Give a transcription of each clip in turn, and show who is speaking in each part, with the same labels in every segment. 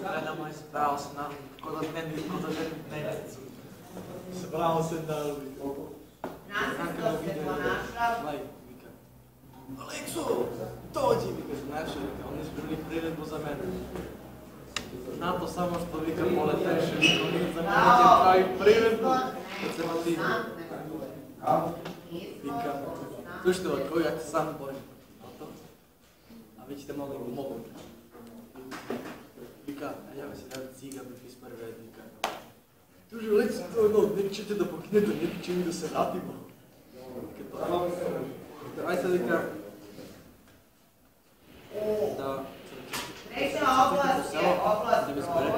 Speaker 1: Гледам, май справил се на кода ден месец. Справил се на вика. Алексо, доđi, вика, знаеш, они спрели приредбу за мене. Нато само што вика полетеше, вика, они за мене ќе прави приредбу, да се мотиви. Вика, слушайте, кој ја ќе сам борим. А ви ćete много да го могу. Вика, а ја се дава цига, бе писмар вед, вика. Тужи, Алекс, тоа едно, не чете да покинете, не че ми да се вратимо. Ајде вика, да да ме збере,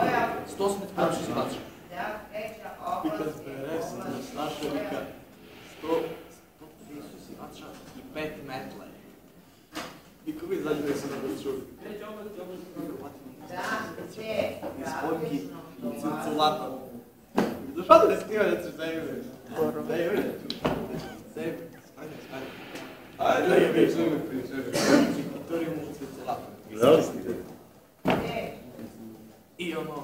Speaker 1: 185 ще си бача. Вика, збере се, да слаша, вика, 130 си бача и 5 метла. Вика, ви заđe да се навърчу. И спойки, и цинцулата. Защо да не стига да се вземе? Вземе. Ajde, da je već uvijek pričaju. Viktoriju mu cvinculata.
Speaker 2: Gledali ste?
Speaker 1: I ono,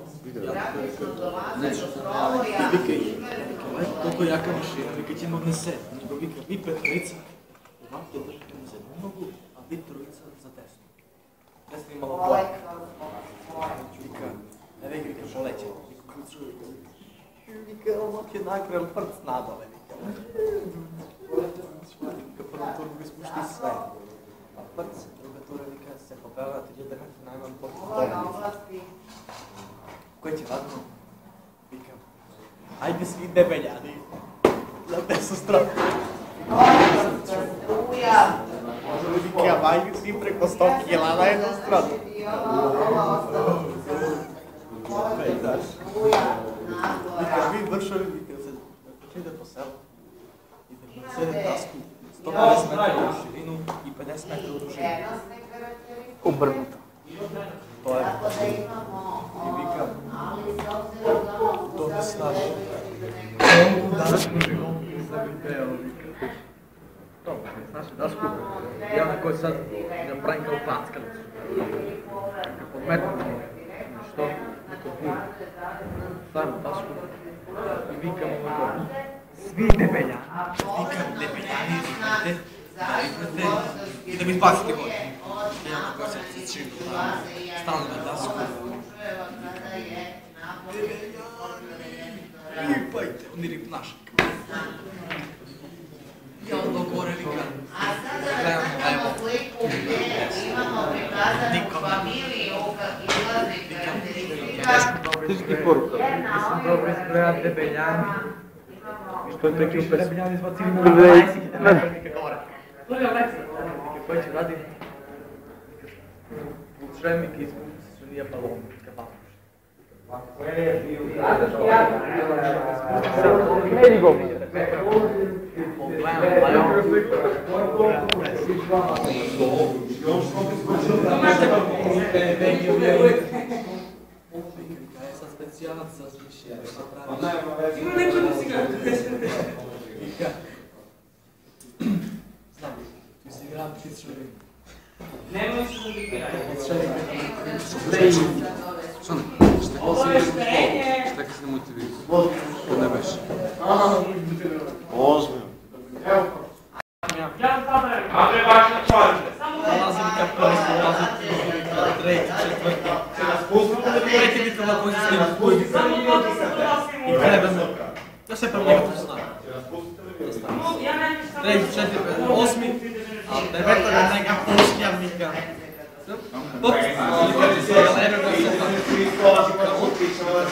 Speaker 1: толку јака машина, вика ќе могне се. Него вика, ви петрица, вам ќе држите на седну ногу, а ви троица за десно. Десно имало плак. Вика, не вика, полеќе. Вика, оно ќе нагрел прц надоле, вика. Вика, прво турбо ги спушти све. А прц, друга тура, вика, се попела, ти ќе дърнете најман по-добри. Кој ќе вадно? Вика, ајде сви дебељани. Да те со страх. Вика, ајде сви преко 100 кила на една страна. Вика, ви вршали, вика, се почиде по село. И да седе таску, 150 метра у ширину и 50 метра у дужину. Обрнуто. Тоа е. И вика, тоа не снажи. Колку дашко живот ми се видео, вика. Тоа не снажи дашко. Ја на кој сад ја правим као пацкалец. Ка подметнам нешто, нето бур. Ставам дашко. И викам овако, сви дебељани. Викам дебељани, викате, да викнете и да ми спасите горе. Ја на кој сад се чим. Стално на даску. Ипајте, он рипнашак. Ја ондо горе вика. Гледам лево. Ником. Тежки порука. Да сум добро избројат дебељани. Што е такив дебељани избацили на 20 км вика горе. Кој ќе ради? Шремик изгуби се ние балон, кабатош. Мери го. Са специјалот за звишија. Има некој да сега. Знам, ти си играм пицчури. Немој се да ги
Speaker 3: Шане, штека се не мотиви. То не беше.
Speaker 2: Озбил.
Speaker 4: Абе баш на чорите.
Speaker 1: Долази ми кај први, долази трети, четврти. Трети вика на кој се снима, кој вика. И гледаме. Тоа се премногато знае. Трети, четврти, осми. А девета на нега пушкјам вика. Поп, вика се леве го се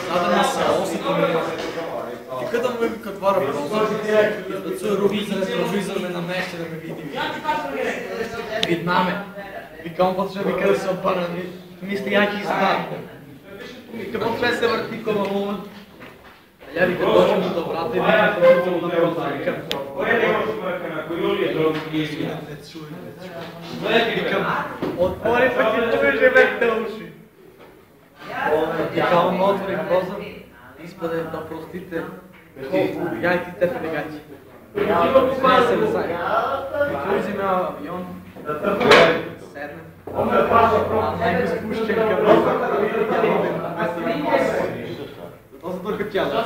Speaker 1: надам се осите ми. И kada mu vika otvara prozor, da ceo rovizor me namešće da me vidi. Vidna me. Vika on počne vika da se opara, misli ja ću izdan. Vika počne se vrti ko balon. A ja vika dođem do vrata i vika prozor na prozor. Vika, otvori pa ti čuješ je vek te uši. Vika on otvori prozor, ispade da prostite, ја и ти тепе да гаќи. Смеја се на заје. Вика узиме авион, седне, а него спушчен към како тяло.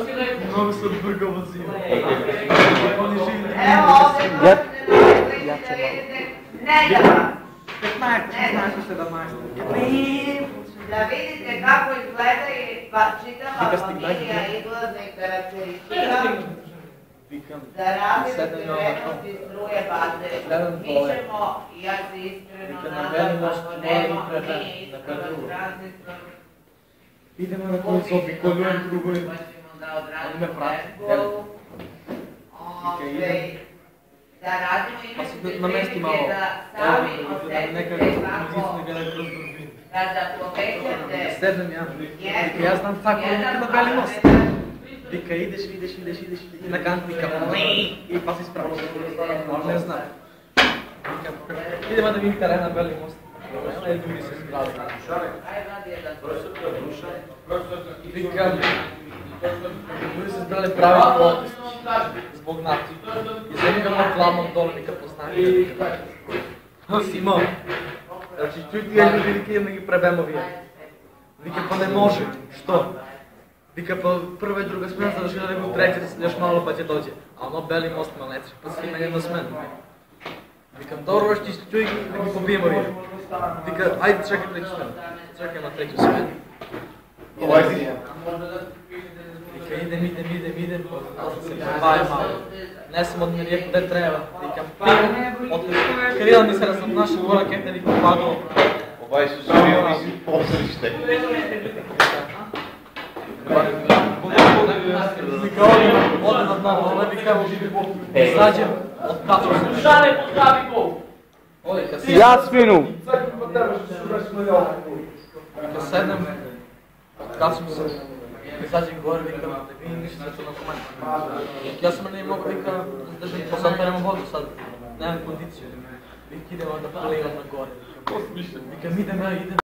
Speaker 1: Много се отбрга во зима. Они живи
Speaker 2: Evo ovdje možete da vidite Neljava.
Speaker 1: 15, 16, 17.
Speaker 2: Da vidite kako izgleda i čitava familija izlaznih karakteristika. Da različite vrednosti struje baterije. Mi ćemo, ja se iskreno nadam, ako nema mi ispravak tranzistor,
Speaker 1: Idemo na koji se obikoľujem drugo i
Speaker 2: pa ćemo da
Speaker 1: on me
Speaker 2: odradimo
Speaker 1: prati.
Speaker 2: Bezgolu. Da radimo
Speaker 1: Pa se
Speaker 2: imate
Speaker 1: namesti malo.
Speaker 2: prilike da sami
Speaker 1: Neka
Speaker 2: osjetite kako
Speaker 1: muzicna gara kroz brzinu.
Speaker 2: kada povećate
Speaker 1: Sedem ja. Vika, ja znam tako na Beli most. Vika, ideš i na kant vika, i pa si spravo. Ne znam. Vika, idemo da vidim teren na Beli most. Evo ljudi se zgrali. Vika, ljudi se zgrali pravi protest zbog nati. I zemlja ga klamom dole, vika, poznanje. Simon, znači čuj tija ljudi, vika, idemo ги пребемо вие. Вика, па не може. Што? Вика, па прва и друга смена завршила да го трети, još malo pa će dođe. A ono Beli most me leči, pa svi мене на смен. Викам, добро, ще се чуй да ги побиемо вие. Вика, ајде чекай треќу смен. Чекай на треќу смен. Вика, идем, аз се побавя malo. Не сам од Мирија куде треба. Викам, пиво, од Крила ми се разнаша гора кете ви помагало.
Speaker 5: Ovaj su svi ovi si poslište.
Speaker 1: Вика, оде на дно, але вика, изаđem od kacom.
Speaker 4: Шане подгави гол.
Speaker 6: Јасмину!
Speaker 1: Вика, седнем, kacom se, izađem gore, викам, да видим ништо на комент. Јас сам не мога, вика, да држам, посам перемо воду сад, немам кондиција. Вика, идемо да поливам на горе. Вика, идем.